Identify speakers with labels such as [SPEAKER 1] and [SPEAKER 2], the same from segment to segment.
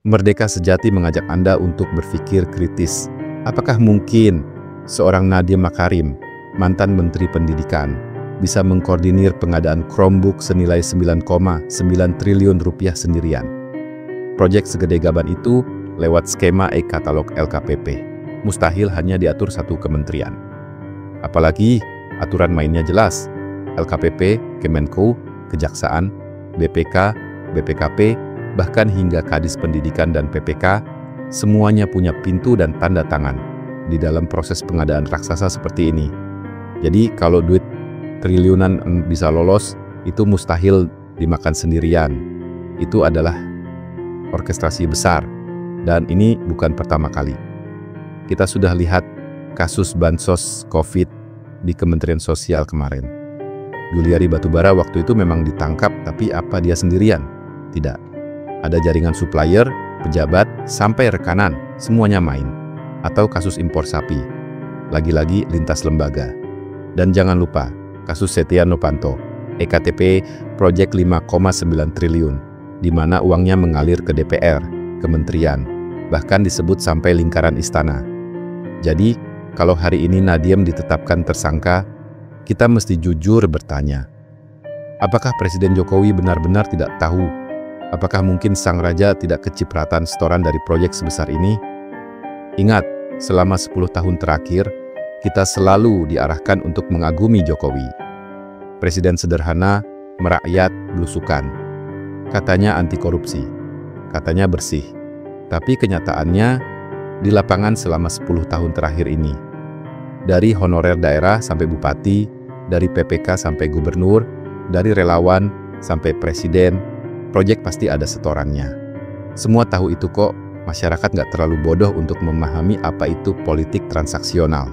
[SPEAKER 1] Merdeka Sejati mengajak Anda untuk berpikir kritis. Apakah mungkin seorang Nadiem Makarim, mantan Menteri Pendidikan, bisa mengkoordinir pengadaan Chromebook senilai 9,9 triliun rupiah sendirian? Proyek segede gaban itu lewat skema e-katalog LKPP. Mustahil hanya diatur satu kementerian. Apalagi aturan mainnya jelas. LKPP, Kemenko, Kejaksaan, BPK, BPKP, bahkan hingga Kadis Pendidikan dan PPK, semuanya punya pintu dan tanda tangan di dalam proses pengadaan raksasa seperti ini. Jadi kalau duit triliunan bisa lolos, itu mustahil dimakan sendirian. Itu adalah orkestrasi besar, dan ini bukan pertama kali. Kita sudah lihat kasus bansos COVID di Kementerian Sosial kemarin. Juliari Batubara waktu itu memang ditangkap, tapi apa dia sendirian? Tidak. Ada jaringan supplier, pejabat, sampai rekanan, semuanya main. Atau kasus impor sapi. Lagi-lagi lintas lembaga. Dan jangan lupa, kasus Setia Novanto, EKTP proyek 5,9 triliun, di mana uangnya mengalir ke DPR, kementerian, bahkan disebut sampai lingkaran istana. Jadi, kalau hari ini Nadiem ditetapkan tersangka, kita mesti jujur bertanya, apakah Presiden Jokowi benar-benar tidak tahu? Apakah mungkin sang raja tidak kecipratan setoran dari proyek sebesar ini? Ingat, selama 10 tahun terakhir, kita selalu diarahkan untuk mengagumi Jokowi. Presiden sederhana, merakyat, belusukan. Katanya anti korupsi, katanya bersih. Tapi kenyataannya, di lapangan selama 10 tahun terakhir ini, dari honorer daerah sampai bupati, dari PPK sampai gubernur, dari relawan sampai presiden, proyek pasti ada setorannya. Semua tahu itu kok, masyarakat nggak terlalu bodoh untuk memahami apa itu politik transaksional.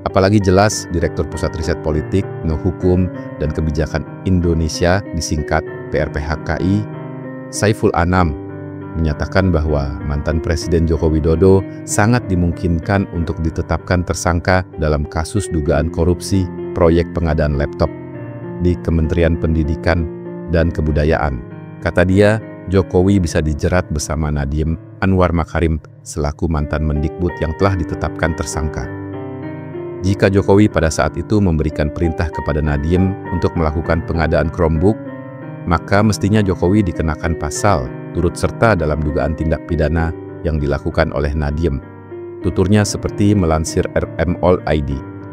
[SPEAKER 1] Apalagi jelas Direktur Pusat Riset Politik, Hukum, dan Kebijakan Indonesia, disingkat PRPHKI, Saiful Anam, menyatakan bahwa mantan Presiden Joko Widodo sangat dimungkinkan untuk ditetapkan tersangka dalam kasus dugaan korupsi proyek pengadaan laptop di Kementerian Pendidikan dan Kebudayaan. Kata dia, Jokowi bisa dijerat bersama Nadiem Anwar Makarim selaku mantan Mendikbud yang telah ditetapkan tersangka. Jika Jokowi pada saat itu memberikan perintah kepada Nadiem untuk melakukan pengadaan Chromebook, maka mestinya Jokowi dikenakan pasal turut serta dalam dugaan tindak pidana yang dilakukan oleh Nadiem. Tuturnya seperti melansir RMOL.id,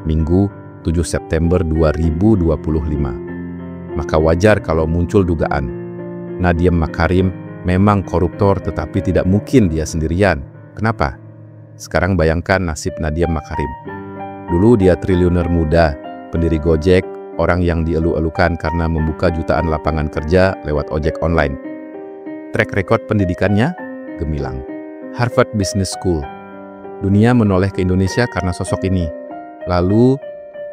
[SPEAKER 1] Minggu 7 September 2025. Maka wajar kalau muncul dugaan Nadiem Makarim memang koruptor, tetapi tidak mungkin dia sendirian. Kenapa? Sekarang bayangkan nasib Nadiem Makarim. Dulu dia triliuner muda, pendiri Gojek, orang yang dielu-elukan karena membuka jutaan lapangan kerja lewat ojek online. Track record pendidikannya gemilang. Harvard Business School. Dunia menoleh ke Indonesia karena sosok ini. Lalu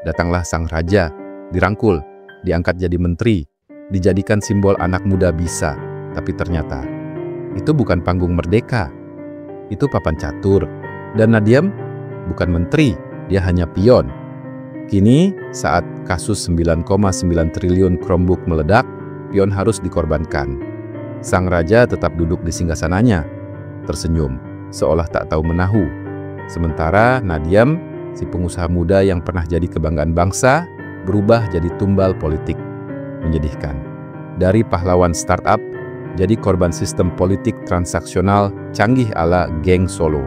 [SPEAKER 1] datanglah sang raja, dirangkul, diangkat jadi menteri, dijadikan simbol anak muda bisa. Tapi ternyata, itu bukan panggung merdeka. Itu papan catur. Dan Nadiem bukan menteri, dia hanya pion. Kini, saat kasus 9,9 triliun Chromebook meledak, pion harus dikorbankan. Sang raja tetap duduk di singgasananya, tersenyum, seolah tak tahu menahu. Sementara Nadiem, si pengusaha muda yang pernah jadi kebanggaan bangsa, berubah jadi tumbal politik. Menyedihkan. Dari pahlawan startup, jadi korban sistem politik transaksional canggih ala geng Solo.